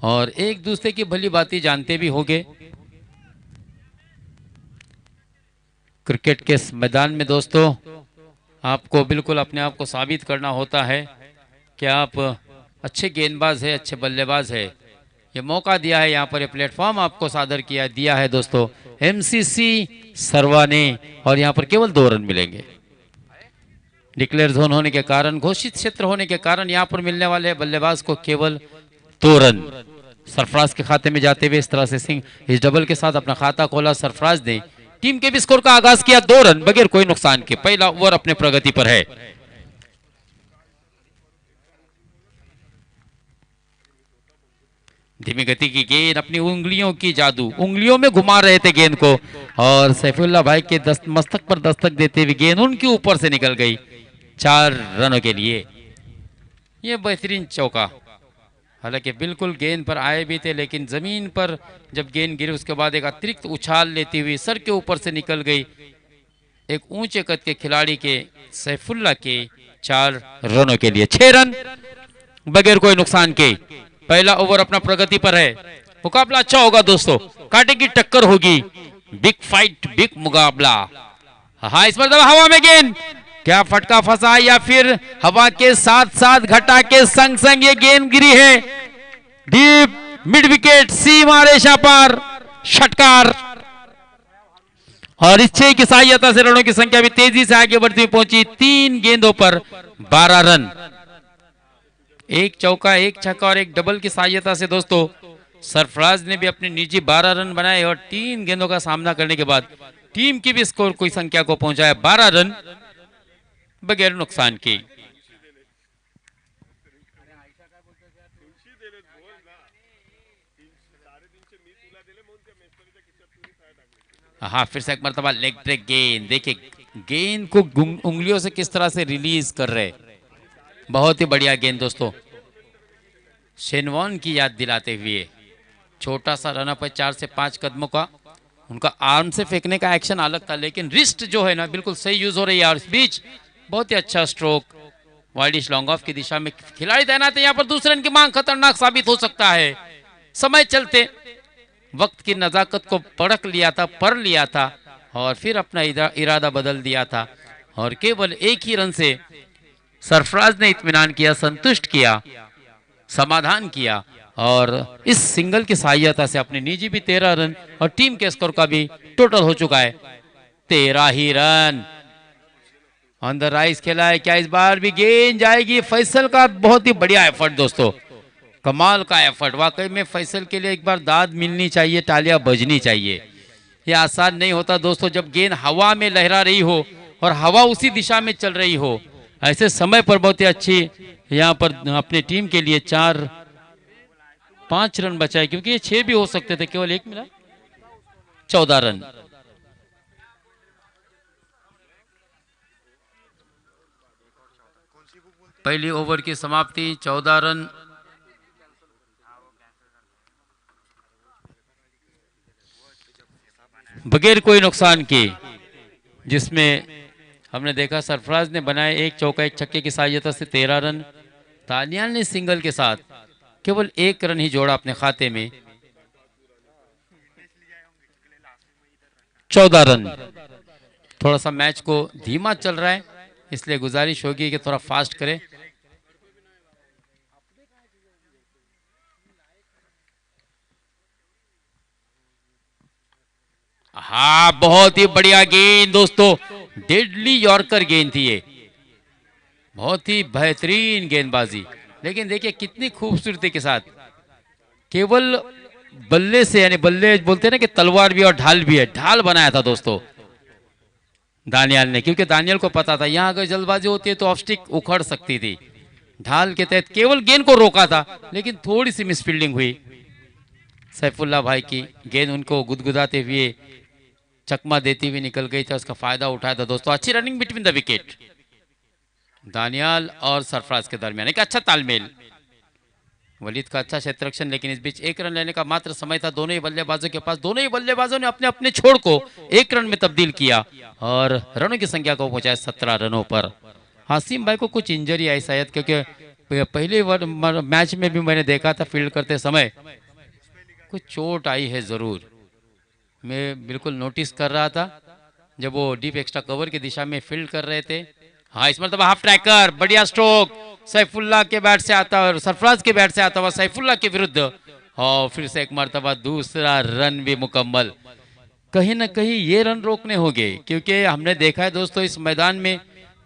और एक दूसरे की भली बातें जानते भी होंगे। क्रिकेट के इस मैदान में दोस्तों आपको बिल्कुल अपने आप को साबित करना होता है कि आप अच्छे गेंदबाज है, अच्छे बल्लेबाज है। ये मौका दिया है, यहाँ पर ये प्लेटफॉर्म आपको सादर किया दिया है दोस्तों एमसीसी सरवा ने। और यहाँ पर केवल 2 रन मिलेंगे। डिक्लेयर जोन होने के कारण, घोषित क्षेत्र होने के कारण यहाँ पर मिलने वाले बल्लेबाज को केवल 2 रन सरफराज के खाते में जाते हुए इस तरह से सिंह इस डबल के साथ अपना खाता खोला। सरफराज ने टीम के भी स्कोर का आगाज किया 2 रन बगैर कोई नुकसान के। पहला ओवर अपने प्रगति पर है। धीमी गति की गेंद, अपनी उंगलियों की जादू, उंगलियों में घुमा रहे थे गेंद को और सैफुल्लाह भाई के मस्तक पर दस्तक देते हुए गेंद उनके ऊपर से निकल गई 4 रनों के लिए। यह बेहतरीन चौका, हालांकि बिल्कुल गेंद पर आए भी थे लेकिन जमीन पर जब गेंद गिरी उसके बाद एक अतिरिक्त उछाल लेती हुई सर के ऊपर से निकल गई एक ऊंचे कद के खिलाड़ी के सैफुल्लाह के 4 रनों के लिए। 6 रन बगैर कोई नुकसान के। पहला ओवर अपना प्रगति पर है। मुकाबला अच्छा होगा दोस्तों, कांटे की टक्कर होगी, बिग फाइट, बिग मुकाबला। हाँ, इस मरतबा हवा में गेंद, क्या फटका फंसा या फिर हवा के साथ साथ घटा के संग संग ये गेंद गिरी है डीप मिड विकेट, सीमा रेखा पार, षटकार। और इस 6 की सहायता से रनों की संख्या भी तेजी से आगे बढ़ती हुई पहुंची। 3 गेंदों पर 12 रन, एक चौका, एक छक्का और एक डबल की सहायता से दोस्तों सरफराज ने भी अपने निजी 12 रन बनाए और 3 गेंदों का सामना करने के बाद टीम की भी स्कोर कोई संख्या को पहुंचाया 12 रन बगैर नुकसान की। हाँ, फिर से एक मरतबा लेग ब्रेक गेंद। देखिए गेंद को उंगलियों से किस तरह से रिलीज कर रहे, बहुत ही बढ़िया गेंद दोस्तों। शेन की याद दिलाते हुए छोटा सा रन अप है 4 से 5 कदमों का। उनका आर्म से फेंकने का एक्शन अलग था लेकिन रिस्ट जो है ना बिल्कुल सही यूज हो रही है। और इस बीच बहुत ही अच्छा स्ट्रोक, वाइडिश लॉन्ग ऑफ की दिशा में खिलाड़ी तैनात है। यहाँ पर दूसरे रन की मांग खतरनाक साबित हो सकता है। समय चलते वक्त की नजाकत को परख लिया था, पर लिया था और फिर अपना इरादा बदल दिया था और केवल एक ही रन से सरफराज ने इत्मीनान किया, संतुष्ट किया, समाधान किया और इस सिंगल की सहायता से अपने निजी भी 13 रन और टीम के स्कोर का भी टोटल हो चुका है 13 ही रन। ऑन द राइज खेला है, क्या इस बार भी गेंद जाएगी? फैसल का बहुत ही बढ़िया एफर्ट दोस्तों, कमाल का एफर्ट। वाकई में फैसल के लिए एक बार दाद मिलनी चाहिए, तालियां बजनी चाहिए। यह आसान नहीं होता दोस्तों जब गेंद हवा में लहरा रही हो और हवा उसी दिशा में चल रही हो। ऐसे समय पर बहुत ही अच्छी यहाँ पर अपनी टीम के लिए 5 रन बचाए क्योंकि ये 6 भी हो सकते थे, केवल 1 मिला, 14 रन। पहली ओवर की समाप्ति 14 रन। बगैर कोई नुकसान के, जिसमें हमने देखा सरफराज ने बनाए 1 चौका 1 छक्के की सहायता से 13 रन। दानियाल ने सिंगल के साथ केवल 1 रन ही जोड़ा अपने खाते में, 14 रन। थोड़ा सा मैच को धीमा चल रहा है इसलिए गुजारिश होगी कि थोड़ा फास्ट करें। हाँ, बहुत ही बढ़िया गेंद दोस्तों, डेडली यॉर्कर गेंद थी ये, बहुत ही बेहतरीन गेंदबाजी। लेकिन देखिए कितनी खूबसूरती के साथ केवल बल्ले से, यानी बल्ले बोलते हैं ना कि तलवार भी और ढाल भी है, ढाल बनाया था दोस्तों दानियाल ने, क्योंकि दानियाल को पता था यहां अगर जल्दबाजी होती है तो ऑफ स्टिक उखड़ सकती थी। ढाल के तहत केवल गेंद को रोका था लेकिन थोड़ी सी मिसफील्डिंग हुई। सैफुल्लाह भाई की गेंद उनको गुदगुदाते हुए, चकमा देती हुई निकल गई था, उसका फायदा उठाया था दोस्तों। अच्छी running between the wicket, Daniyal और सरफराज के दरमियान एक अच्छा तालमेल, वलीद का अच्छा क्षेत्ररक्षण। लेकिन इस बीच 1 रन लेने का मात्र समय था दोनों ही बल्लेबाजों के पास। दोनों ही बल्लेबाजों ने अपने अपने छोड़ को 1 रन में तब्दील किया और रनों की संख्या को पहुंचाया 17 रनों पर। हासिम भाई को कुछ इंजरी आई शायद, क्योंकि पहले मैच में भी मैंने देखा था फील्ड करते समय कुछ चोट आई है ज़रूर। मैं बिल्कुल नोटिस कर रहा था जब वो डीप एक्स्ट्रा कवर की दिशा में फील्ड कर रहे थे। हाँ, इस मतलब हाफ ट्रैकर, बढ़िया स्ट्रोक सैफुल्ला के बैट से आता और सरफराज के बैट से आता हुआ सैफुल्ला के विरुद्ध, और फिर से एक मरतबा दूसरा रन भी मुकम्मल। कहीं ना कहीं ये रन रोकने होंगे, क्योंकि हमने देखा है दोस्तों इस मैदान में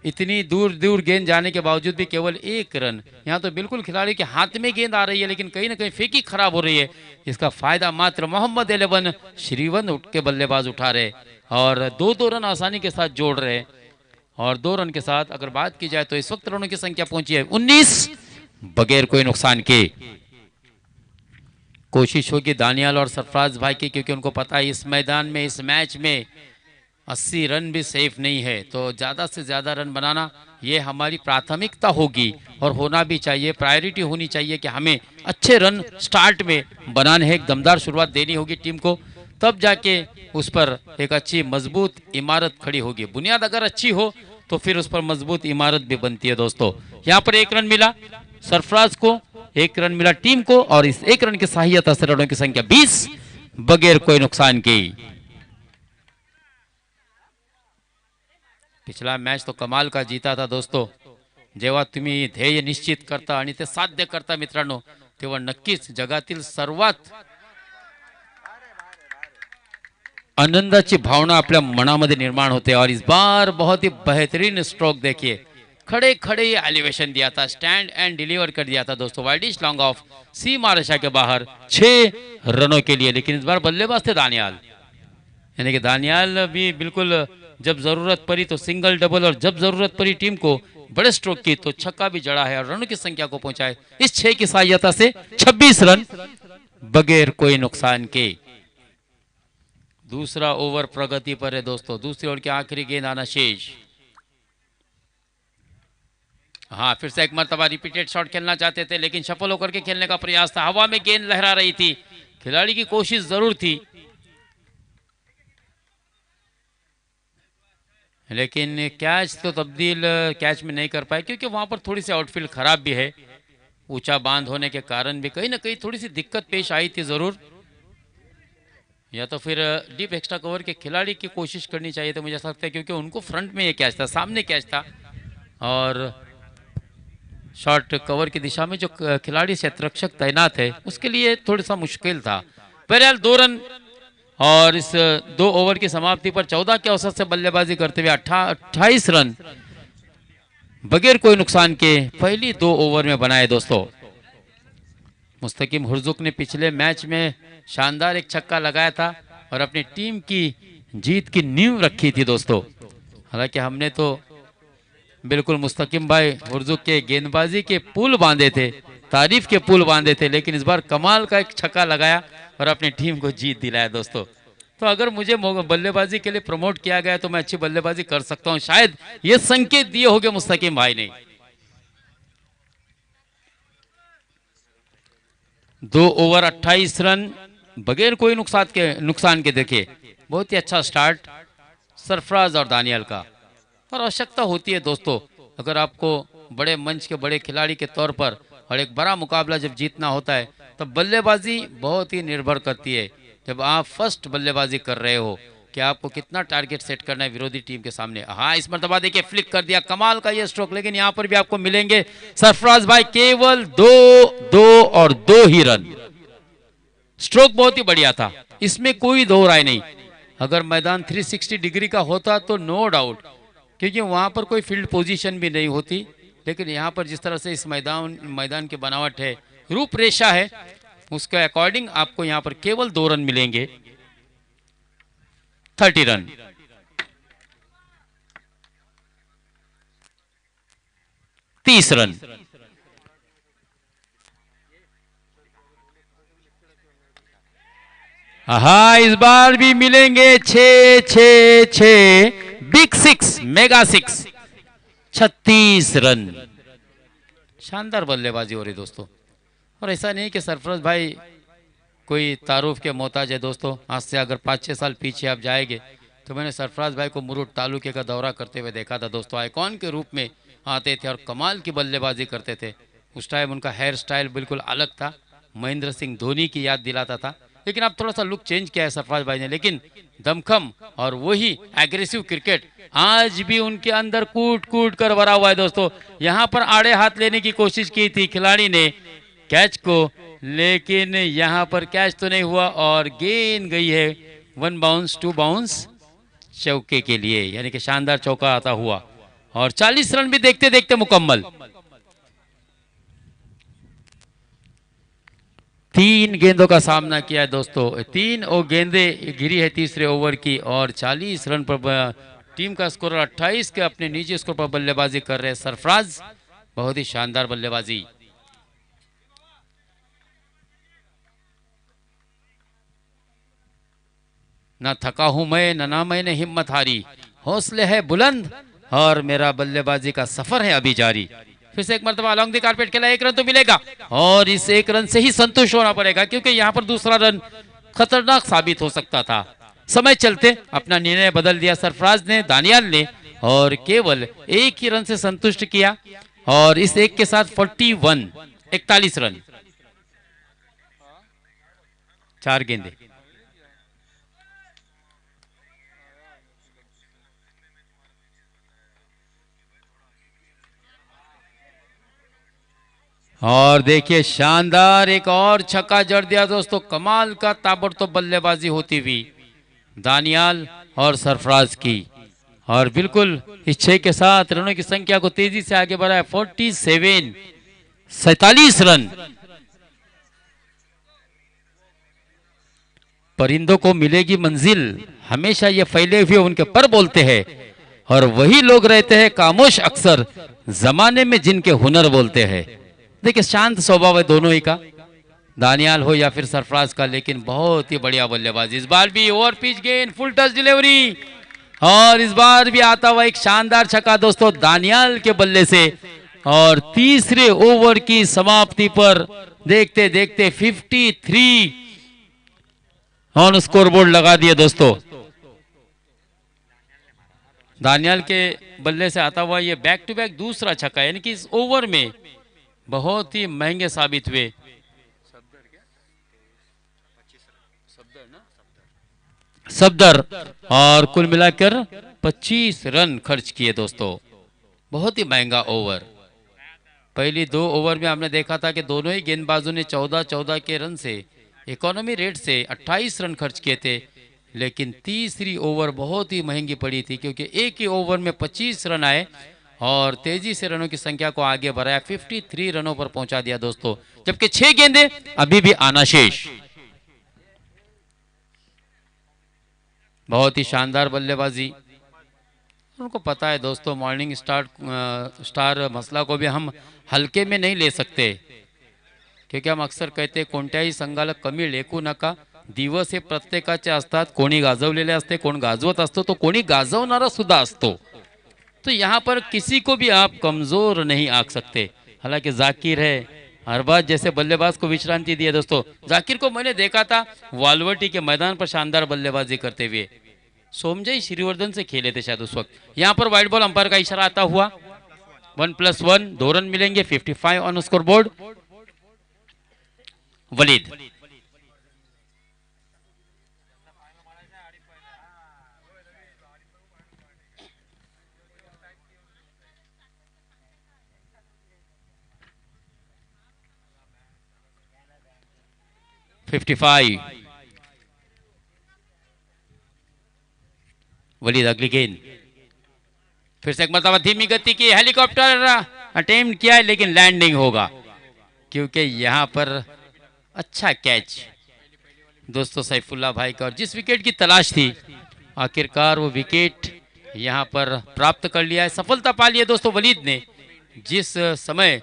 इतनी दूर दूर गेंद जाने के बावजूद भी केवल एक रन। यहाँ तो बिल्कुल खिलाड़ी के हाथ में गेंद आ रही है लेकिन कहीं ना कहीं फेंकी खराब हो रही है। इसका फायदा मात्र मोहम्मद 11 श्रीवंत उठ के बल्लेबाज उठा रहे और 2-2 रन आसानी के साथ जोड़ रहे। और 2 रन के साथ अगर बात की जाए तो इस वक्त रनों की संख्या पहुंची है 19 बगैर कोई नुकसान के। कोशिश होगी दानियाल और सरफराज भाई की, क्योंकि उनको पता है इस मैदान में इस मैच में 80 रन भी सेफ नहीं है, तो ज़्यादा से ज़्यादा रन बनाना ये हमारी प्राथमिकता होगी और होना भी चाहिए। प्रायोरिटी होनी चाहिए कि हमें अच्छे रन स्टार्ट में बनाने हैं, एक दमदार शुरुआत देनी होगी टीम को, तब जाके उस पर एक अच्छी मजबूत इमारत खड़ी होगी। बुनियाद अगर अच्छी हो तो फिर उस पर मजबूत इमारत भी बनती है। दोस्तों यहाँ पर 1 रन मिला सरफराज को, 1 रन मिला टीम को, और इस 1 रन की सहायता से रनों की संख्या 20 बगैर कोई नुकसान की। पिछला मैच तो कमाल का जीता था दोस्तों। जेव्हा तुम्ही ध्येय निश्चित करता आणि ते साध्य करता मित्रांनो, तेव्हा नक्कीच जगातील सर्वात आनंदाची भावना अपने मनामध्ये निर्माण होते। और इस बार बहुत ही बेहतरीन स्ट्रोक देखिए, खड़े खड़े एलिवेशन दिया था, स्टैंड एंड डिलीवर कर दिया था दोस्तों। वाइडिश लॉन्ग ऑफ सीमा रेखा के बाहर 6 रनों के लिए। लेकिन इस बार बल्लेबाज थे दानियाल, यानी कि दानियाल भी बिल्कुल जब जरूरत पड़ी तो सिंगल डबल, और जब जरूरत पड़ी टीम को बड़े स्ट्रोक की तो छक्का भी जड़ा है और रनों की संख्या को पहुंचाए इस 6 की सहायता से 26 रन बगैर कोई नुकसान के। दूसरा ओवर प्रगति पर है दोस्तों, दूसरी ओवर की आखिरी गेंद आना शेष। हाँ, फिर से एक मरतबा रिपीटेड शॉट खेलना चाहते थे लेकिन सफल होकर के खेलने का प्रयास था। हवा में गेंद लहरा रही थी, खिलाड़ी की कोशिश जरूर थी लेकिन कैच तो तब्दील कैच में नहीं कर पाए, क्योंकि वहां पर थोड़ी सी आउटफील्ड खराब भी है। ऊंचा बांध होने के कारण भी कहीं ना कहीं थोड़ी सी दिक्कत पेश आई थी जरूर, या तो फिर डीप एक्स्ट्रा कवर के खिलाड़ी की कोशिश करनी चाहिए तो मुझे ऐसा लगता है, क्योंकि उनको फ्रंट में ये कैच था, सामने कैच था और शॉर्ट कवर की दिशा में जो खिलाड़ी क्षेत्ररक्षक तैनात है उसके लिए थोड़ा सा मुश्किल था। बहरहाल 2 रन और इस 2 ओवर की समाप्ति पर 14 के औसत से बल्लेबाजी करते हुए 28 रन बगैर कोई नुकसान के पहली 2 ओवर में बनाए दोस्तों। मुस्तकीम हुर्जुक ने पिछले मैच में शानदार एक छक्का लगाया था और अपनी टीम की जीत की नींव रखी थी दोस्तों। हालांकि हमने तो बिल्कुल मुस्तकीम भाई हुर्जुक के गेंदबाजी के पुल बांधे थे, तारीफ के पुल बांधे थे, लेकिन इस बार कमाल का एक छक्का लगाया और अपनी टीम को जीत दिलाया दोस्तों। तो अगर मुझे बल्लेबाजी के लिए प्रमोट किया गया तो मैं अच्छी बल्लेबाजी कर सकता हूं, शायद ये संकेत दिए होंगे मुस्तकीम भाई ने। 2 ओवर 28 रन बगैर कोई नुकसान के देखिए, बहुत ही अच्छा स्टार्ट सरफराज और दानियाल का। और आवश्यकता होती है दोस्तों, अगर आपको बड़े मंच के बड़े खिलाड़ी के तौर पर और एक बड़ा मुकाबला जब जीतना होता है तब बल्लेबाजी बहुत ही निर्भर करती है। जब आप फर्स्ट बल्लेबाजी कर रहे हो कि आपको कितना टारगेट सेट करना है विरोधी टीम के सामने। हाँ, इस मरतबा देखिए फ्लिक कर दिया, कमाल का ये स्ट्रोक, लेकिन यहाँ पर भी आपको मिलेंगे सरफराज भाई केवल 2 और 2 ही रन। स्ट्रोक बहुत ही बढ़िया था, इसमें कोई दो राय नहीं। अगर मैदान 360 डिग्री का होता तो नो डाउट, क्योंकि वहां पर कोई फील्ड पोजीशन भी नहीं होती, लेकिन यहाँ पर जिस तरह से इस मैदान की बनावट है, रूपरेखा है, उसके अकॉर्डिंग आपको यहाँ पर केवल 2 रन मिलेंगे। 30 रन। तीस रन। हाँ, इस बार भी मिलेंगे 6 बिग 6 मेगा 6 36 रन। शानदार बल्लेबाजी हो रही दोस्तों। और ऐसा नहीं कि सरफराज भाई कोई तारुफ के मोहताज है दोस्तों। आज से अगर 5-6 साल पीछे आप जाएंगे तो मैंने सरफराज भाई को मुरुड तालुके का दौरा करते हुए देखा था दोस्तों। आइकॉन के रूप में आते थे और कमाल की बल्लेबाजी करते थे। उस टाइम उनका हेयर स्टाइल बिल्कुल अलग था, महेंद्र सिंह धोनी की याद दिलाता था। लेकिन अब थोड़ा सा लुक चेंज किया है सरफराज भाई ने, लेकिन दमखम और वही एग्रेसिव क्रिकेट आज भी उनके अंदर कूट कूट कर भरा हुआ है दोस्तों। यहाँ पर आड़े हाथ लेने की कोशिश की थी खिलाड़ी ने कैच को, लेकिन यहाँ पर कैच तो नहीं हुआ और गेंद गई है 1 बाउंस 2 बाउंस चौके के लिए, यानी कि शानदार चौका आता हुआ और 40 रन भी देखते देखते मुकम्मल। 3 गेंदों का सामना किया है दोस्तों, 3 गेंदें गिरी है तीसरे ओवर की और 40 रन पर टीम का स्कोर 28 के अपने निजी स्कोर पर बल्लेबाजी कर रहे हैं सरफराज। बहुत ही शानदार बल्लेबाजी। ना थका हूं मैं ना मैंने हिम्मत हारी, हौसले है बुलंद और मेरा बल्लेबाजी का सफर है अभी जारी। फिर से एक मरतबा अलॉन्ग द कारपेट खेला, 1 रन तो मिलेगा और इस 1 रन से ही संतुष्ट होना पड़ेगा क्योंकि यहाँ पर दूसरा रन खतरनाक साबित हो सकता था। समय चलते अपना निर्णय बदल दिया सरफराज ने, दानियाल ने, और केवल 1 ही रन से संतुष्ट किया और इस 1 के साथ 41 रन, 4 गेंदे। और देखिए शानदार एक और छक्का जड़ दिया दोस्तों, कमाल का ताबड़तोड़ बल्लेबाजी होती हुई दानियाल और सरफराज की और बिल्कुल इस 6 के साथ रनों की संख्या को तेजी से आगे बढ़ाया 47 रन। परिंदों को मिलेगी मंजिल, हमेशा ये फैले हुए उनके पर बोलते हैं और वही लोग रहते हैं खामोश अक्सर जमाने में जिनके हुनर बोलते हैं। देखिए शांत स्वभाव है दोनों ही का, दानियाल हो या फिर सरफराज का, लेकिन बहुत ही बढ़िया बल्लेबाजी। इस बार भी ओवर पिच गेंद, फुल टच डिलीवरी और इस बार भी आता हुआ एक शानदार छक्का दोस्तों दानियाल के बल्ले से और तीसरे ओवर की समाप्ति पर देखते देखते 53 ऑन स्कोरबोर्ड लगा दिए दोस्तों। दानियाल के बल्ले से आता हुआ ये बैक टू बैक दूसरा छक्का, यानी कि इस ओवर में बहुत ही महंगे साबित हुए। सफदर और कुल मिलाकर 25 रन खर्च किए दोस्तों, बहुत ही महंगा ओवर। पहली 2 ओवर में हमने देखा था कि दोनों ही गेंदबाजों ने 14-14 के रन से इकोनॉमी रेट से 28 रन खर्च किए थे, लेकिन तीसरी ओवर बहुत ही महंगी पड़ी थी क्योंकि एक ही ओवर में 25 रन आए और तेजी से रनों की संख्या को आगे बढ़ाया, 53 रनों पर पहुंचा दिया दोस्तों, जबकि 6 गेंदें अभी भी आना शेष। बहुत ही शानदार बल्लेबाजी। उनको पता है दोस्तों मॉर्निंग स्टार मसला को भी हम हल्के में नहीं ले सकते क्योंकि हम अक्सर कहते कोणत्याही संघाला कमी लेखू नका, दिवस हे प्रत्येकाचे असतात, कोणी गाजवलेले असते, कोण गाजवत असतो तो कोणी गाजवणारा सुद्धा असतो। तो यहाँ पर किसी को भी आप कमजोर नहीं आंक सकते। हालांकि जाकिर है अरबाज जैसे बल्लेबाज को विश्रांति दी है दोस्तों। जाकिर को मैंने देखा था वालवटी के मैदान पर शानदार बल्लेबाजी करते हुए, सोमजय श्रीवर्धन से खेले थे शायद उस वक्त। यहाँ पर वाइड बॉल अंपायर का इशारा आता हुआ 1+1 2 रन मिलेंगे, 55 on scoreboard. Walid Walid अगली गेंद, फिर से एक मरतबा धीमी गति की हेलीकॉप्टर अटेम्प्ट किया है लेकिन लैंड नहीं होगा क्योंकि यहाँ पर अच्छा कैच दोस्तों सैफुल्ला भाई का, और जिस विकेट की तलाश थी आखिरकार वो विकेट यहाँ पर प्राप्त कर लिया है, सफलता पा ली है दोस्तों वलीद ने। जिस समय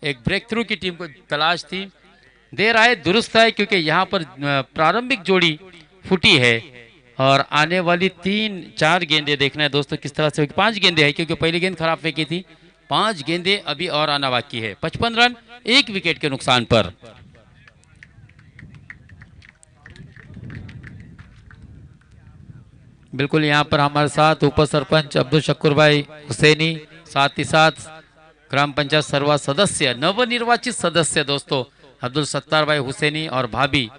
एक ब्रेक थ्रू की टीम को तलाश थी, देर आए दुरुस्त है क्योंकि यहाँ पर प्रारंभिक जोड़ी फूटी है और आने वाली 3-4 गेंदें देखना है दोस्तों किस तरह से। 5 गेंदें है क्योंकि पहली गेंद खराब फेंकी थी, 5 गेंदें अभी और आना बाकी है। 55 रन 1 विकेट के नुकसान पर। बिल्कुल यहाँ पर हमारे साथ उप सरपंच अब्दुल शक्कुर भाई हुसैनी, साथ ही साथ ग्राम पंचायत सर्वा सदस्य नवनिर्वाचित सदस्य दोस्तों अब्दुल सत्तार भाई हुसैनी और भाभी,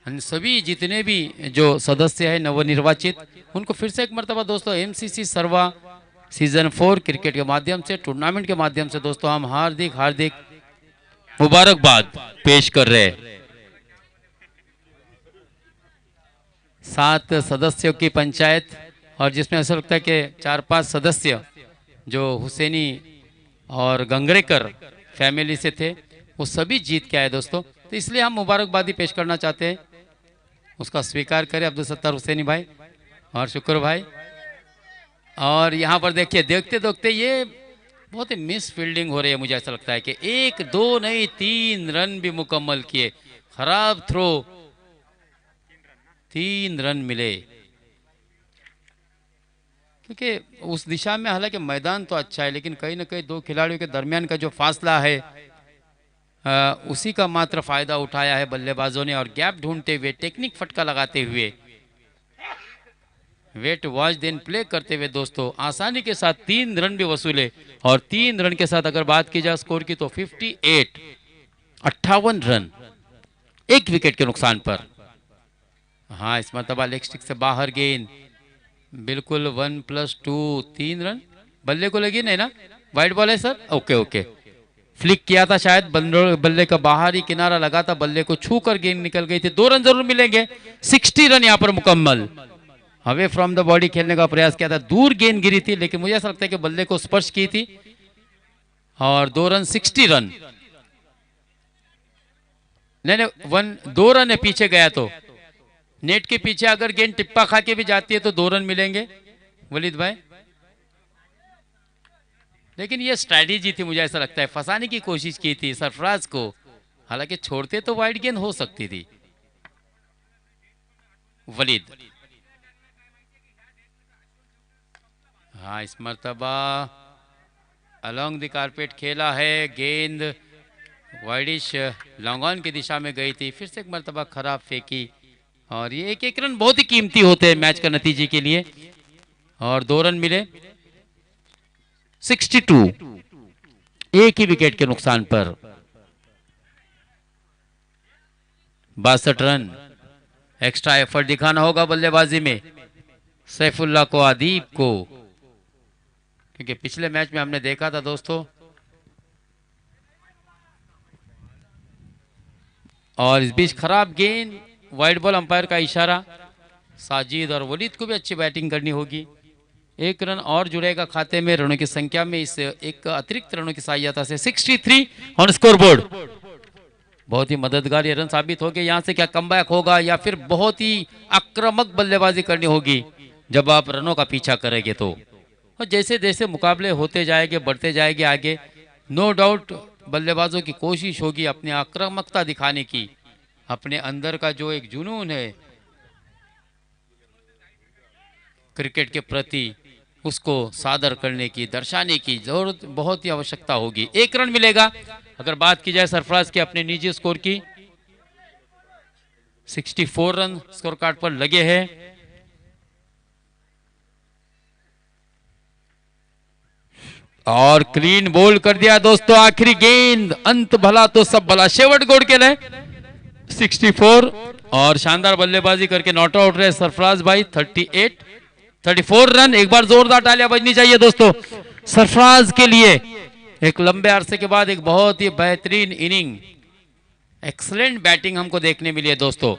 सभी जितने भी जो सदस्य है नवनिर्वाचित, उनको फिर से एक मरतबा दोस्तों एमसीसी सर्वा सीजन 4 क्रिकेट के माध्यम से, टूर्नामेंट के माध्यम से दोस्तों हम हार्दिक हार्दिक मुबारकबाद पेश कर रहे हैं। 7 सदस्यों की पंचायत, और जिसमें ऐसा लगता है कि 4-5 सदस्य जो हुसैनी और गंगरेकर फैमिली से थे वो सभी जीत के आए दोस्तों। तो इसलिए हम मुबारकबादी पेश करना चाहते हैं, उसका स्वीकार करें अब्दुल सत्तार हुसैनी भाई और शुक्र भाई। और यहाँ पर देखिए, देखते देखते ये बहुत ही मिस फील्डिंग हो रही है, मुझे ऐसा लगता है कि 1-2 नहीं 3 रन भी मुकम्मल किए, खराब थ्रो, 3 रन मिले, क्योंकि उस दिशा में हालांकि मैदान तो अच्छा है लेकिन कहीं ना कहीं 2 खिलाड़ियों के दरमियान का जो फासला है उसी का मात्र फायदा उठाया है बल्लेबाजों ने, और गैप ढूंढते हुए, टेक्निक फटका लगाते हुए, वेट वॉच देन प्ले करते हुए दोस्तों आसानी के साथ 3 रन भी वसूले। और 3 रन के साथ अगर बात की जाए स्कोर की तो 58 रन, 1 विकेट के नुकसान पर। हाँ, इस मरतबा लेग स्टिक से बाहर गेंद, बिल्कुल 1+2, 3 रन बल्ले को लगी नहीं ना, वाइड बॉल है सर, ओके ओके, फ्लिक किया था शायद, बल्ले का बाहरी किनारा लगा था, बल्ले को छूकर गेंद निकल गई थी, 2 रन जरूर मिलेंगे। 60 रन यहाँ पर मुकम्मल, अवे फ्रॉम द बॉडी खेलने का प्रयास किया था, दूर गेंद गिरी थी लेकिन मुझे ऐसा लगता है कि बल्ले को स्पर्श की थी, और 2 रन, 60 रन, नहीं 2 रन है पीछे गया तो, नेट के पीछे अगर गेंद टिप्पा खा के भी जाती है तो 2 रन मिलेंगे वलीद भाई। लेकिन ये स्ट्रैटेजी थी, मुझे ऐसा लगता है फंसाने की कोशिश की थी सरफराज को, हालांकि छोड़ते तो वाइड गेंद हो सकती थी। वलीद, हाँ इस मरतबा अलोंग द कारपेट खेला है, गेंद वाइडिश लॉन्ग ऑन की दिशा में गई थी, फिर से एक मरतबा खराब फेंकी, और ये एक रन बहुत ही कीमती होते हैं मैच का नतीजे के लिए, और 2 रन मिले। 62, 1 ही विकेट के नुकसान पर, 62 रन। एक्स्ट्रा एफर्ट दिखाना होगा बल्लेबाजी में सैफुल्लाह को, आदीब को, क्योंकि पिछले मैच में हमने देखा था दोस्तों, और इस बीच खराब गेंद, वाइड बॉल, अंपायर का इशारा। साजिद और वलीद को भी अच्छी बैटिंग करनी होगी, 1 रन और जुड़ेगा खाते में रनों की संख्या में, इस एक अतिरिक्त रनों की सहायता से। 63 ऑन स्कोर बोर्ड, बहुत ही मददगार ये रन साबित हो गए। यहाँ से क्या कमबैक होगा या फिर बहुत ही आक्रामक बल्लेबाजी करनी होगी जब आप रनों का पीछा करेंगे तो, और जैसे जैसे मुकाबले होते जाएंगे, बढ़ते जाएंगे आगे, नो डाउट बल्लेबाजों की कोशिश होगी अपनी आक्रामकता दिखाने की, अपने अंदर का जो एक जुनून है क्रिकेट के प्रति उसको सादर करने की, दर्शाने की जरूरत, बहुत ही आवश्यकता होगी। 1 रन मिलेगा। अगर बात की जाए सरफराज के अपने निजी स्कोर की, 64 रन स्कोर कार्ड पर लगे हैं, और क्लीन बोल कर दिया दोस्तों। आखिरी गेंद, अंत भला तो सब भला, शेवट गोड़ के लिए 64, और शानदार बल्लेबाजी करके नॉट आउट रहे सरफराज भाई। 34 रन, एक बार जोरदार तालियां बजनी चाहिए दोस्तों सरफराज के लिए, एक लंबे अरसे के बाद एक बहुत ही बेहतरीन इनिंग, एक्सलेंट बैटिंग हमको देखने मिली है दोस्तों।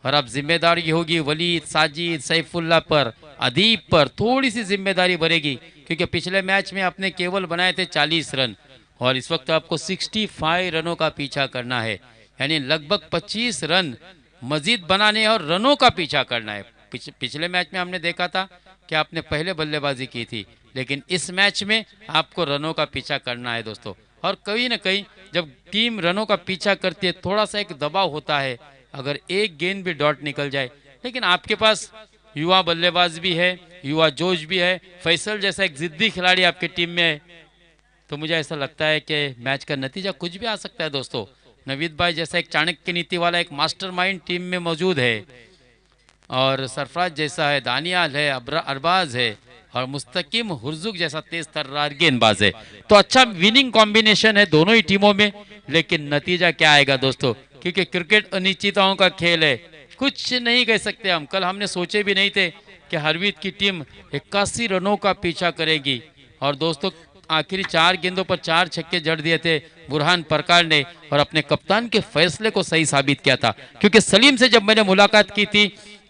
और अब जिम्मेदारी होगी वलीद, साजिद, सैफुल्लाह पर, अदीब पर थोड़ी सी जिम्मेदारी बढ़ेगी, क्योंकि पिछले मैच में आपने केवल बनाए थे 40 रन, और इस वक्त आपको 65 रनों का पीछा करना है, यानी लगभग 25 रन मजीद बनाने और रनों का पीछा करना है। पिछले मैच में हमने देखा था कि आपने पहले बल्लेबाजी की थी, लेकिन इस मैच में आपको रनों का पीछा करना है दोस्तों। और कहीं ना कहीं जब टीम रनों का पीछा करती है थोड़ा सा एक दबाव होता है, अगर एक गेंद भी डॉट निकल जाए, लेकिन आपके पास युवा बल्लेबाज भी है, युवा जोश भी है, फैसल जैसा एक जिद्दी खिलाड़ी आपकी टीम में है, तो मुझे ऐसा लगता है कि मैच का नतीजा कुछ भी आ सकता है दोस्तों। नवीद भाई जैसा एक चाणक्य नीति वाला एक मास्टरमाइंड टीम में मौजूद है, और सरफराज जैसा है, दानियाल है, अरबाज है और मुस्तकिम हुर्जुक जैसा तेज तर्रार गेंदबाज है। तो अच्छा विनिंग कॉम्बिनेशन है दोनों ही टीमों में। लेकिन नतीजा क्या आएगा दोस्तों, क्योंकि क्रिकेट अनिश्चितताओं का खेल है, कुछ नहीं कह सकते हम। कल हमने सोचे भी नहीं थे कि हरवीत की टीम 81 रनों का पीछा करेगी। और दोस्तों आखिरी 4 गेंदों पर 4 छक्के जड़ दिए थे बुरहान परकार ने, और अपने कप्तान के फैसले को सही साबित किया था। क्योंकि सलीम से जब मैंने मुलाकात की थी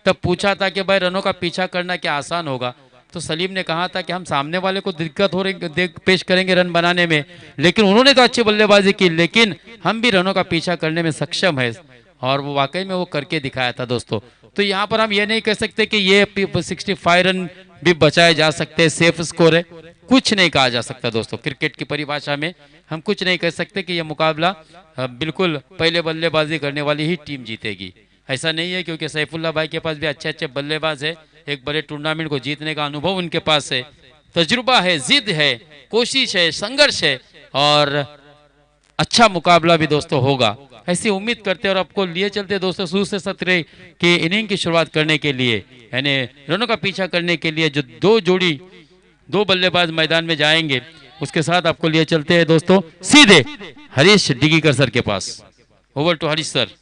तब पूछा था कि भाई रनों का पीछा करना क्या आसान होगा, तो सलीम ने कहा था कि हम सामने वाले को दिक्कत हो रही देख पेश करेंगे रन बनाने में, लेकिन उन्होंने तो अच्छी बल्लेबाजी की, लेकिन हम भी रनों का पीछा करने में सक्षम है। और वो वाकई में वो करके दिखाया था दोस्तों। तो यहाँ पर हम ये नहीं कह सकते कि ये 65 रन भी बचाए जा सकते हैं, सेफ स्कोर है, कुछ नहीं कहा जा सकता दोस्तों। क्रिकेट की परिभाषा में हम कुछ नहीं कह सकते कि यह मुकाबला बिल्कुल पहले बल्लेबाजी करने वाली ही टीम जीतेगी, ऐसा नहीं है। क्योंकि सैफुल्ला भाई के पास भी अच्छे अच्छे बल्लेबाज है, एक बड़े टूर्नामेंट को जीतने का अनुभव उनके पास है, तजुर्बा है, जिद है, कोशिश है, संघर्ष है, और अच्छा मुकाबला भी दोस्तों होगा, ऐसी उम्मीद करते हैं। और आपको लिए चलते दोस्तों शुरू से सत्र की इनिंग की शुरुआत करने के लिए, यानी रनों का पीछा करने के लिए जो दो बल्लेबाज मैदान में जाएंगे, उसके साथ आपको लिए चलते हैं दोस्तों सीधे हरीश डिगीकर सर के पास। Over to Harish sir.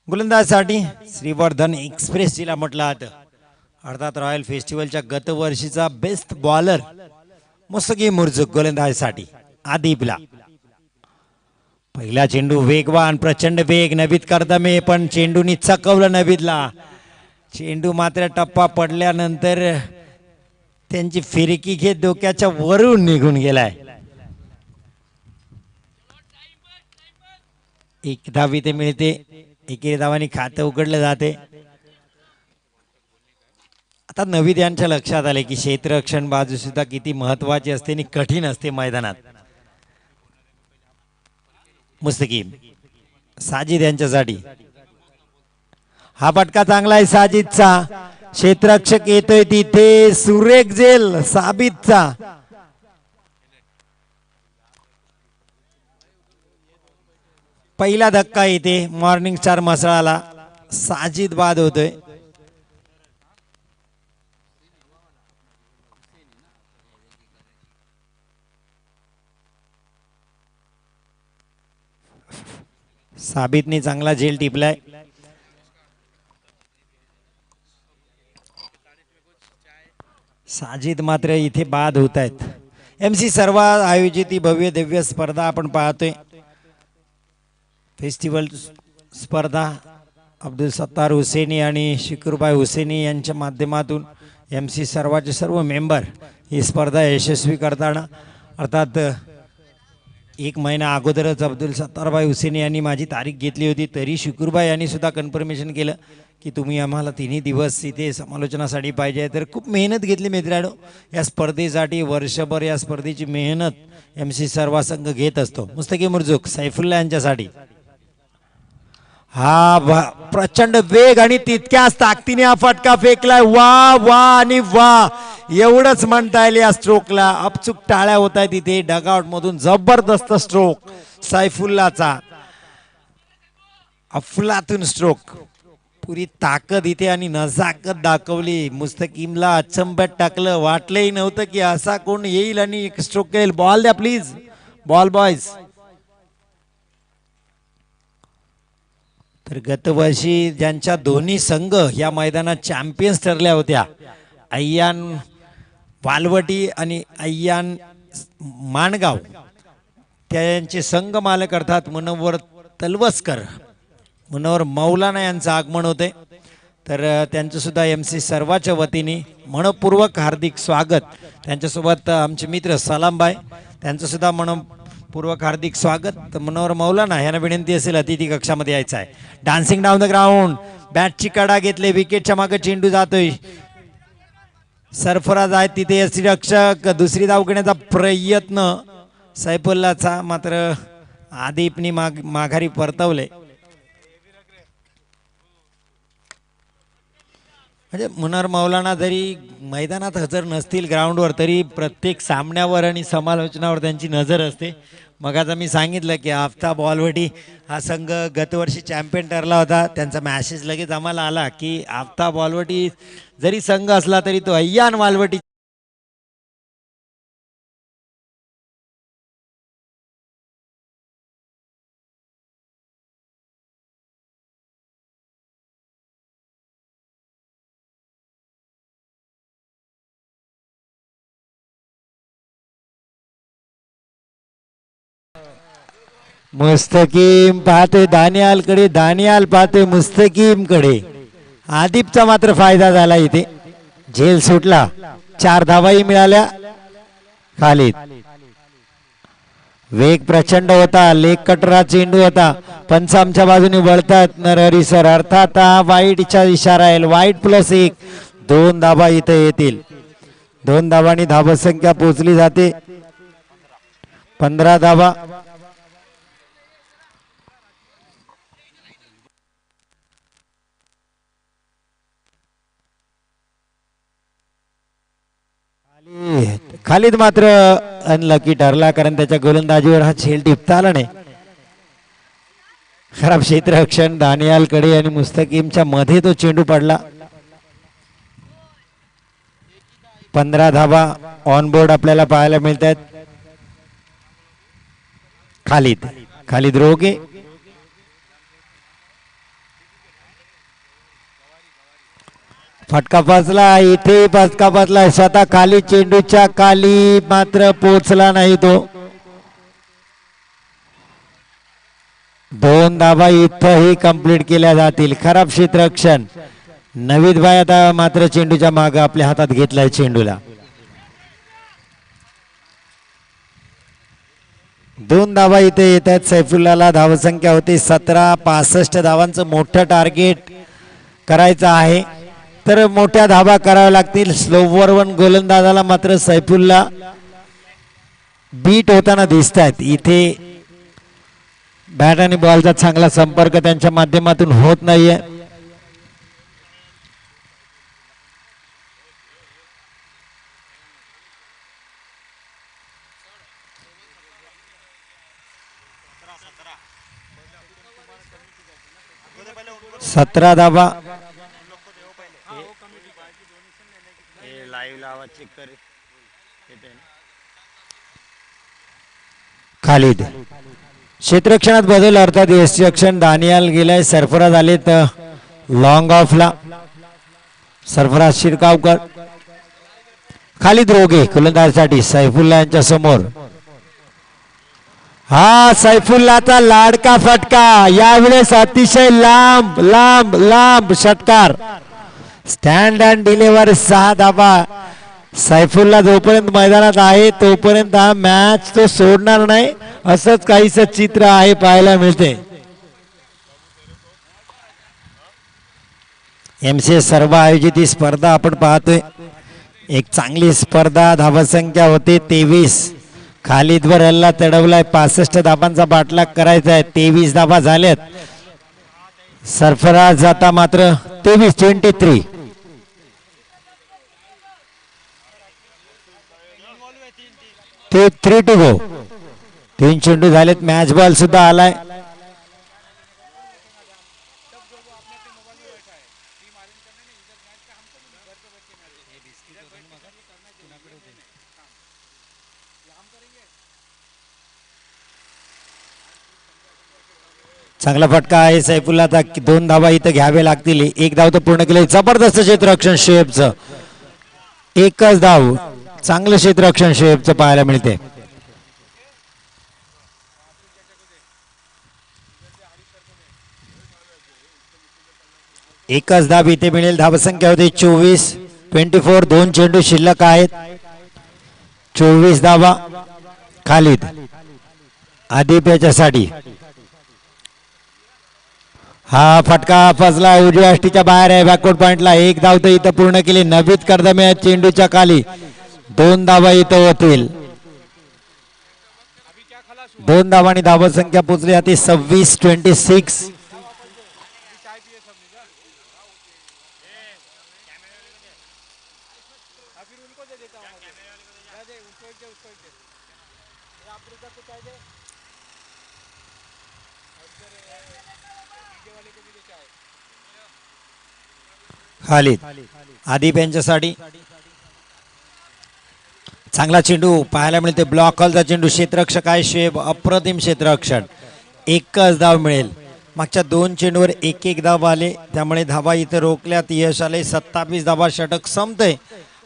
गोलंदाजसाठी श्रीवर्धन एक्सप्रेस जिला म्हटलं जातं, अर्थात रॉयल फेस्टिवलच्या गतवर्षीचा बेस्ट बॉलर मुस्तकीम मुर्जुक गोलंदाजसाठी आदिबला. पहिला चेंडू वेगवान, प्रचंड वेग, नवीद करदमे, पण चेंडूनी चकवलं नवीदला. चेंडू मात्र टप्पा पडल्यानंतर त्यांची फिरकी घेत डोक्याच्या वरून निघून गेलाय. एक धाव इथे मिळते, एकेरी धावांनी खातं उघडलं जाते. आता नवीद यांच्या लक्षात आले की क्षेत्ररक्षण बाजू सुद्धा किती महत्वाची असते आणि कठीण असते मैदानात. मुस्तकीम साजिद यांच्यासाठी हा फटका चांगला आहे साजिदचा. क्षेत्ररक्षक येतोय तिथे, सुरेख झेल साबितचा. पहिला धक्का येते मॉर्निंग स्टार मसाळाला, साजिद बाद होतोय. साबितनी चांगला झेल टिपलाय. साजिद मात्र इथे बाद होत आहेत. MC सर्वा आयोजित ही भव्य दिव्य स्पर्धा आपण पाहतोय. फेस्टिवल स्पर्धा अब्दुल सत्तार हुसेनी आणि शिकुरबाई हुसेनी यांच्या माध्यमातून MC सर्वाचे सर्व मेंबर ही स्पर्धा यशस्वी करताना, अर्थात एक महिना अगोदरच अब्दुल सत्तारबाई हुसेनी यांनी माझी तारीख घेतली होती, तरी शिकुरबाई यांनी सुद्धा कन्फर्मेशन केलं की तुम्ही आम्हाला तिन्ही दिवस इथे समालोचनासाठी पाहिजे. तर खूप मेहनत घेतली मित्रांनो या स्पर्धेसाठी. वर्षभर या स्पर्धेची मेहनत MC सर्वा संघ घेत असतो. मुस्तकीम मुर्जुक सैफुल्ला यांच्यासाठी हा प्रचंड वेग आणि तितक्याच ताकदीने हा फटका फेकलाय. वा वा आणि वा, एवढंच म्हणता येईल या स्ट्रोकला. अपचूक टाळ्या होत आहेत तिथे डगआउट मधून. जबरदस्त स्ट्रोक सैफुल्लाचा, अफलातून स्ट्रोक. पुरी ताकद इथे आणि नजाकत दाखवली. मुस्तकीमला अचंब्यात टाकलं. वाटलंही नव्हतं की असा कोण येईल आणि एक स्ट्रोक येईल. बॉल द्या प्लीज, बॉल बॉयज. तर गतवर्षी ज्यांच्या दोन्ही संघ या मैदानात चॅम्पियन्स ठरल्या होत्या, अय्यान वालवटी आणि अय्यान माणगाव, त्यांचे संघ मालक अर्थात मुनव्वर तलवसकर, मुनव्वर मौलाना यांचं आगमन होते. तर त्यांचं सुद्धा MC सर्वाच्या वतीने मनपूर्वक हार्दिक स्वागत. त्यांच्यासोबत आमचे मित्र सलामबाई, त्यांचं सुद्धा मनपूर्वक हार्दिक स्वागत. तर मुनव्वर मौलाना यांना विनंती असेल अतिथी कक्षामध्ये यायचं आहे. डान्सिंग डाऊन द ग्राउंड, बॅटची कडा घेतले, विकेटच्या मागे चेंडू जातोय. सरफराज आहेत तिथे यष्टीरक्षक. दुसरी धाव घेण्याचा प्रयत्न सैफुल्लाचा, मात्र आदिपनी माघारी परतवले. म्हणजे मुनव्वर मौलाना जरी मैदानात हजर नसतील ग्राउंडवर, तरी प्रत्येक सामन्यावर आणि समालोचनावर त्यांची नजर असते. मग आता मी सांगितलं की आफ्ताब वालवटी हा संघ गतवर्षी चॅम्पियन ठरला होता. त्यांचा मॅसेज लगेच आम्हाला आला की आफ्ताब वालवटी जरी संघ असला तरी तो अय्यान वालवटी मुस्तकीम पाहतोय दानियाल कडे, दानियाल पाहतोय मुस्तकीम कडे. आदिपचा मात्र फायदा झाला इथे, झेल सुटला. 4 धावाही मिळाल्या. खालीद वेग प्रचंड होता, लेग कटरा चेंडू होता. पंच आमच्या बाजूने वळतात नरहरी सर, अर्थात वाईटचा इशारा आहे. वाईट +1, 2 धावा इथे येतील. 2 धावांनी धावसंख्या पोहोचली जाते 15 धावा. खालीद मात्र अनलकी ठरला, कारण त्याच्या गोलंदाजीवर हा झेल टिपता आला नाही. खराब क्षेत्ररक्षण दानियाल कडे आणि मुस्तकीमच्या मध्ये तो चेंडू पडला. 15 धावा ऑन बोर्ड आपल्याला पाहायला मिळत आहेत. खालीद रोगे, फटका पाचला इथे, फटका पाचला स्वतः खाली, चेंडूच्या खाली मात्र पोचला नाही तो. 2 धावा इथंही कंप्लीट केल्या जातील. खराब क्षेत्ररक्षण. नवीद भाई आता मात्र चेंडूच्या मागे आपल्या हातात घेतलाय चेंडूला. 2 धावा इथे येत आहेत. सैफुल्लाला धावसंख्या होती 17. 65 धावांचं मोठं टार्गेट करायचं आहे, तर मोठ्या धावा कराव्या लागतील. स्लोवर वन गोलंदाजाला मात्र सैफुल्ला बीट होताना दिसत आहेत. इथे बॅट आणि बॉलचा चांगला संपर्क त्यांच्या माध्यमातून होत नाहीये. सतरा धावा. खालीद क्षेत्ररक्षणात बदल अर्थात यशरक्षण दानियाल गेलाय, सरफराज आलेत लॉंग ऑफला. सरफराज शिरकावकर, खालीद रोगे गोलंदाजीसाठी सैफुल्ला यांच्या समोर. हा सैफुल्लाचा लाडका फटका, यावेळेस अतिशय लांब लांब लांब षटकार. स्टँड अँड डिलिव्हर 6 धाबा. सैफुल्ला जोपर्यंत मैदानात आहे तोपर्यंत हा मॅच तो सोडणार नाही, असंच काहीच चित्र आहे पाहायला मिळते. MCS सर्व आयोजित ही स्पर्धा आपण पाहतोय. एक चांगली स्पर्धा. धावसंख्या होते 23. खालिदवर हल्ला चढवलाय, 65 धाबांचा पाठलाग करायचा आहे. 23 धाबा झाल्यात. सरफराज आता मात्र 23 ते 3 टू गो. 3 चेंडू झालेत. मॅच बॉल सुद्धा आलाय. चांगला फटका आहे सैफुल्लाचा. 2 धावा इथं घ्यावे लागतील. 1 धाव तर पूर्ण केले. जबरदस्त क्षेत्ररक्षण शोएबचं. एकच धाव. चांगलं क्षेत्ररक्षण शोएबचं पाहायला मिळते. एकच धाव इथे मिळेल. धावसंख्या होती 24. 2 चेंडू शिल्लक आहेत. 24 धावा. खालिद आदिप याच्यासाठी. हा फटका फसला, उजव्या अष्टीच्या बाहेर आहे. बॅकवर्ड पॉइंटला. 1 धाव तर इथं पूर्ण केली. नवीद कर्दमे चेंडूच्या खाली. 2 धावा इथं होतील. 2 धावांनी धावसंख्या पोचली जाते 26. खालिद आदिप यांच्यासाठी. चांगला चेंडू पाहायला मिळते. ब्लॉक हॉलचा चेंडू. क्षेत्ररक्षक आहे शोएब. अप्रतिम क्षेत्ररक्षण. एकच धाव मिळेल. मागच्या 2 चेंडूवर 1 धाव आले, त्यामुळे धावा इथं रोखल्यात. यश आले. 27 धावा. षटक संपतंय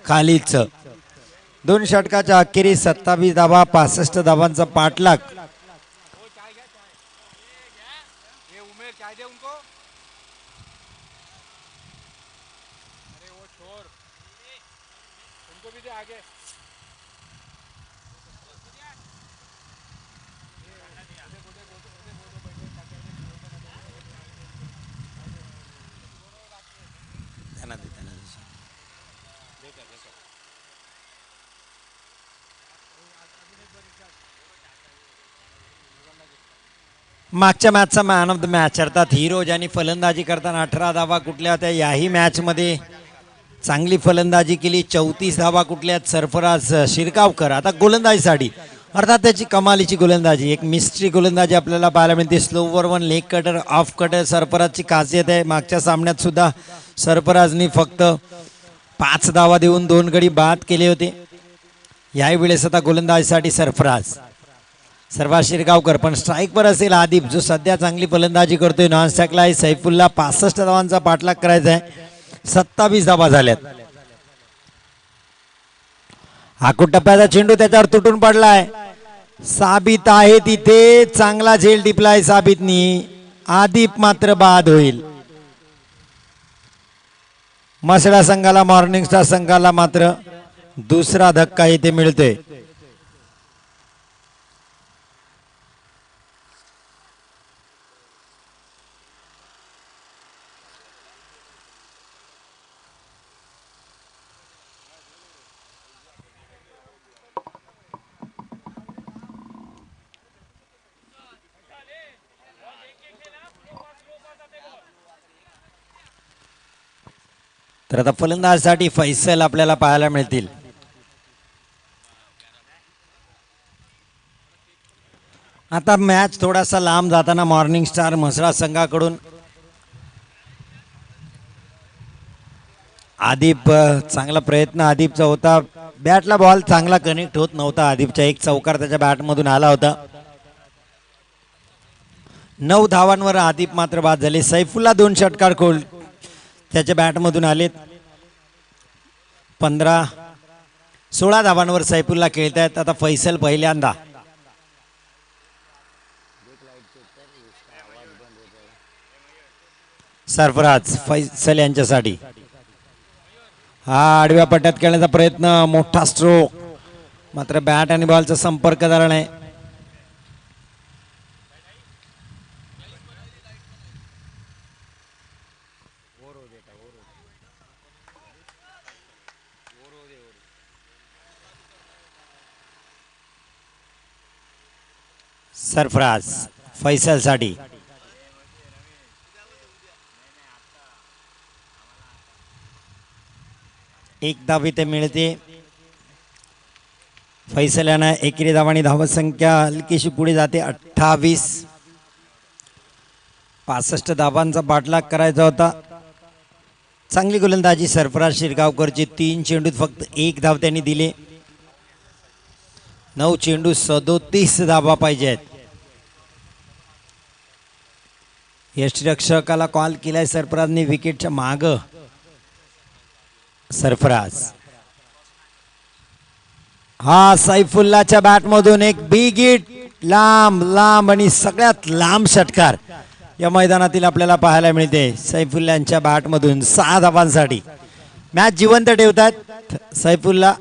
खालिदचं. 2 षटकाच्या अखेरीस 27 धावा. 65 धावांचा पाठलाग. मागच्या मॅचचा मॅन ऑफ द मॅच अर्थात हिरो ज्यांनी फलंदाजी करताना 18 धावा कुठल्या होत्या. याही मॅचमध्ये चांगली फलंदाजी केली. 34 धावा कुठल्या. सरफराज शिरकावकर आता गोलंदाजीसाठी अर्थात त्याची कमालीची गोलंदाजी. एक मिस्ट्री गोलंदाजी आपल्याला पाहायला मिळते. Slower 1 leg cutter, off cutter सरफराजची खासियत आहे. मागच्या सामन्यात सुद्धा सरफराजनी फक्त 5 धावा देऊन 2 गडी बाद केले होते. याही वेळेस आता गोलंदाजीसाठी सरफराज. सरफराज शिरगावकर पण स्ट्राईकवर असेल आदिप जो सध्या चांगली फलंदाजी करतोय. नॉन स्ट्राईकला आहे सैफुल्ला. 65 धावांचा पाठलाग करायचा आहे. 27 धावा झाल्यात. हाकूट टप्प्याचा चेंडू त्याच्यावर तुटून पडलाय. साबित आहे तिथे. चांगला झेल टिपलाय साबितनी. आदिप मात्र बाद होईल. मसडा संघाला, मॉर्निंग स्टार संघाला मात्र दुसरा धक्का इथे मिळतोय. तर आता फलंदाजीसाठी फैसल आपल्याला पाहायला मिळतील. आता मॅच थोडासा लांब जाताना मॉर्निंग स्टार म्हसळा संघाकडून आदिप चांगला प्रयत्न आदिपचा होता. बॅटला बॉल चांगला कनेक्ट होत नव्हता आदिपच्या. एक चौकार त्याच्या बॅटमधून आला होता. 9 धावांवर आदिप मात्र बाद झाले. सैफुल्ला 2 षटकार खोल त्याच्या बॅटमधून आलेत. 16 धावांवर सैफुल्ला खेळतायत. आता फैसल पहिल्यांदा. सरफराज फैसल यांच्यासाठी हा आडव्या पट्ट्यात खेळण्याचा प्रयत्न. मोठा स्ट्रोक मात्र बॅट आणि बॉलचा संपर्क झाला नाही. सरफराज फैसल साठी एक धाव इथे मिळते. फैसल यांना एकेरी धावांनी धावत संख्या हलकीशी पुढे जाते. 28. 65 धावांचा पाठलाग करायचा होता. चांगली गोलंदाजी सरफराज शिरगावकरची. 3 चेंडूत फक्त 1 धाव त्यांनी दिले. 9 चेंडू 37 धावा पाहिजेत. यष्टीरक्षकाला कॉल केलाय सरफराजने विकेटच्या माग. सरफराज हा सैफुल्लाच्या बॅटमधून एक बिग हिट. लांब लांब आणि सगळ्यात लांब षटकार या मैदानातील आपल्याला पाहायला मिळते. सैफुल्लांच्या बॅटमधून 6 धावांसाठी मॅच जिवंत ठेवतात सैफुल्ला.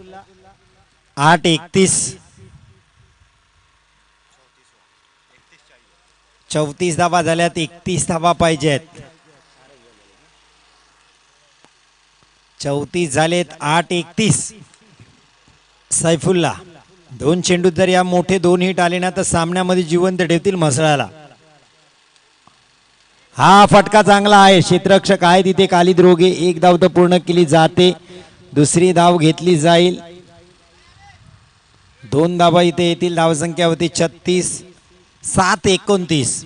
8:31. 34 धावा झाल्यात. 31 धावा पाहिजेत. 34 झालेत. 8:31. सैफुल्ला 2 चेंडूत जर या मोठे 2 हिट आले ना तर सामन्यामध्ये जिवंत ठेवतील म्हसळाला. हा फटका चांगला आहे. क्षेत्ररक्षक आहे तिथे कालिद रोगे. 1 धाव तर पूर्ण केली जाते. दुसरी धाव घेतली जाईल. 2 धावा इथे येतील. धावसंख्या होती 36. 7:29.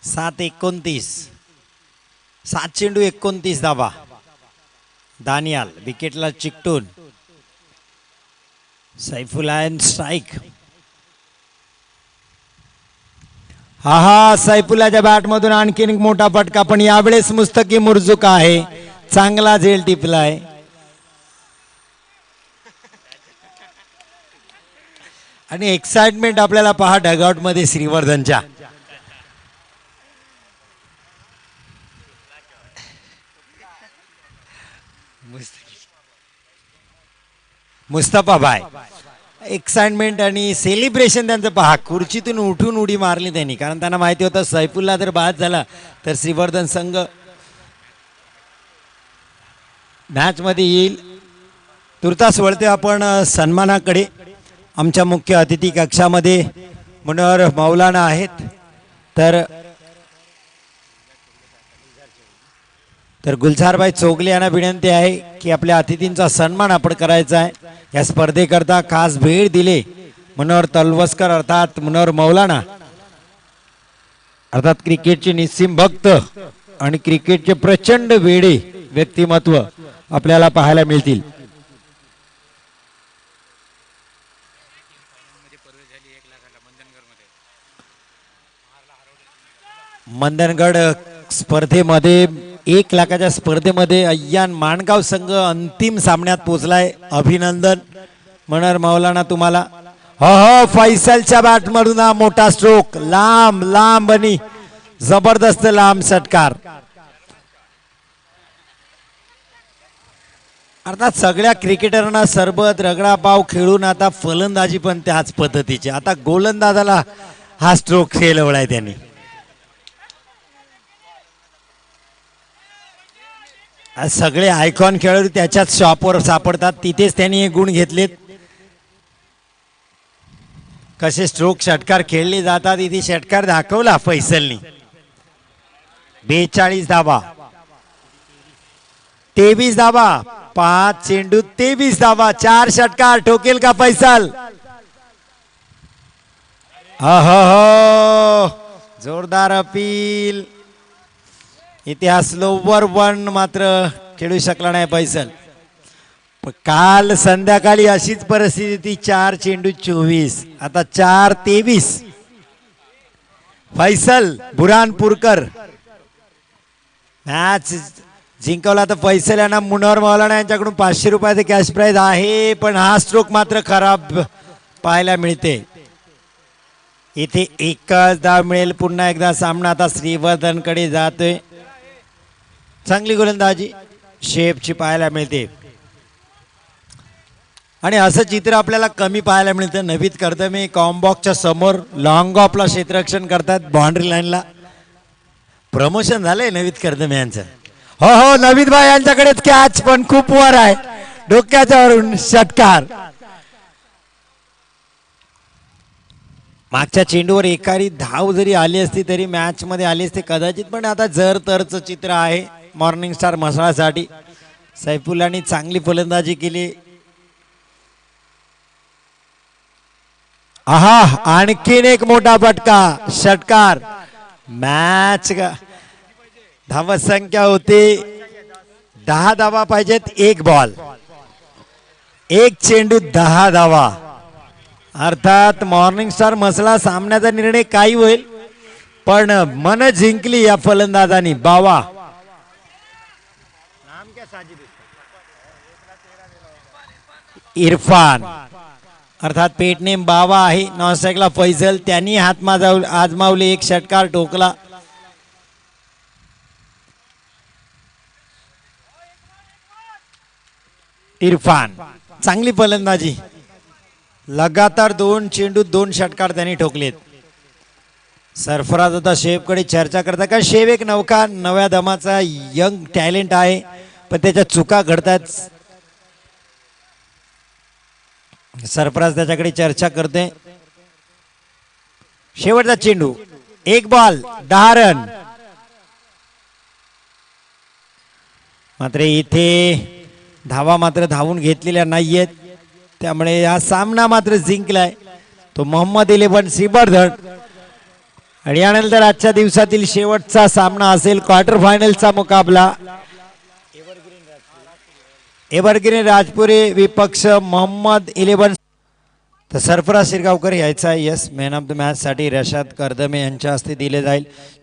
7:29. 7 चेंडू 29 धावा. दानियाल विकेटला चिकटून. सैफुल्ला स्ट्राईक. हा सैफुल्लाच्या बॅटमधून आणखीन एक मोठा फटका. पण यावेळेस मुस्तकी मुर्जुक आहे. चांगला झेल टिपलाय. आणि एक्साइटमेंट आपल्याला पहा डगआउट मध्ये श्रीवर्धनच्या. मुस्तफा भाई एक्साइटमेंट आणि सेलिब्रेशन त्यांचं पहा. खुर्चीतून उठून उडी मारली त्यांनी. कारण त्यांना माहिती होतं सैफुल्ला जर बाद झाला तर श्रीवर्धन संघ मॅच मध्ये येईल. तुर्तास वळते आपण सन्मानाकडे. आमच्या मुख्य अतिथी कक्षामध्ये मनोहर मौलाना आहेत. तर गुलजारभाई चोगले यांना विनंती आहे की आपल्या अतिथींचा सन्मान आपण करायचा आहे. या स्पर्धेकरता खास भेट दिले मनोहर तलवसकर अर्थात मनोहर मौलाना अर्थात क्रिकेटचे निस्सीम भक्त आणि क्रिकेटचे प्रचंड वेडे व्यक्तिमत्व आपल्याला पाहायला मिळतील. मंदनगड स्पर्धेमध्ये 1 लाखाच्या स्पर्धेमध्ये अय्यान माणगाव संघ अंतिम सामन्यात पोहोचलाय. अभिनंदन मनोहर मौलाना तुम्हाला. हो फैसलच्या बॅटमधून हा मोठा स्ट्रोक. लांब लांब आणि जबरदस्त लांब षटकार. अर्थात सगळ्या क्रिकेटरना सरबत रगडा पाव खेळून आता फलंदाजी पण त्याच पद्धतीची. आता गोलंदाजाला हा स्ट्रोक खेळवलाय त्यांनी. सगळे आयकॉन खेळाडू त्याच्याच शॉपवर सापडतात. तिथेच त्यांनी हे गुण घेतलेत. कसे स्ट्रोक षटकार खेळले जातात इथे षटकार दाखवला फैसलनी. 42 धावा. 23 धावा. 5 चेंडू 23 धावा. 4 षटकार. ठोकेल का फैसल? हो जोरदार अपील. इतिहास लोवर 1 मात्र खेळू शकला नाही फैसल. काल संध्याकाळी अशीच परिस्थिती 4 चेंडू 24 आता 4-23 फैसल बुरानपूरकर मॅच जिंकवला तर फैसल यांना मुनवर मौलाना यांच्याकडून 500 रुपयाचे कॅश प्राइज आहे पण हा स्ट्रोक मात्र खराब पाहायला मिळते इथे एकच धाव मिळेल पुन्हा एकदा सामना आता श्रीवर्धनकडे जातोय चांगली गोलंदाजी शेपची पाहायला मिळते आणि असं चित्र आपल्याला कमी पाहायला मिळतं नवीद कर्दमे कॉम्बॉक्सच्या समोर लॉंग ऑफला क्षेत्ररक्षण करतात बाउंड्री लाईनला प्रमोशन झालंय नवीद कर्दमे यांचं हो हो नवीद भाई यांच्याकडेच कॅच पण खूप वर आहे डोक्याच्या वरून षटकार मागच्या चेंडूवर एकारी धाव जरी आली असती तरी मॅच मध्ये आली असते कदाचित पण आता जर तरच चित्र आहे मॉर्निंग स्टार मसाळासाठी सैफुल्लानी चांगली फलंदाजी केली आहा आणखीन एक मोठा फटका षटकार मॅच धाव संख्या होती 10 धावा पाहिजेत 1 बॉल 1 चेंडू 10 धावा अर्थात मॉर्निंग स्टार मसला सामन्याचा निर्णय काही होईल पण मन जिंकली या फलंदाजांनी बावा इरफान अर्थात पेटनेम बावा आहे नॉनस्ट्राइकला फैजल त्यांनी हात आजमावले एक षटकार ठोकला इरफान चांगली फलंदाजी लगातार 2 चेंडू 2 षटकार त्यांनी ठोकलेत सरफराज आता शेवकडे चर्चा करता का शेव एक नव्या दमाचा यंग टॅलेंट आहे पण त्याच्या चुका घडतात सरफराज त्याच्याकडे चर्चा करते शेवटचा चेंडू 1 बॉल 10 रन मात्र इथे धावा मात्र धावून घेतलेल्या नाहीयेत त्यामुळे हा सामना मात्र जिंकलाय तो मोहम्मद 11 श्रीवर्धन आणि यानंतर आजच्या दिवसातील शेवटचा सामना असेल क्वार्टर फायनलचा मुकाबला एव्हरग्रीन राजपुरे विपक्ष मोहम्मद 11 तर सरफराज शिरगावकर यायचा yes man of the match साठी रशाद कर्दमे यांच्या हस्ते दिले जाईल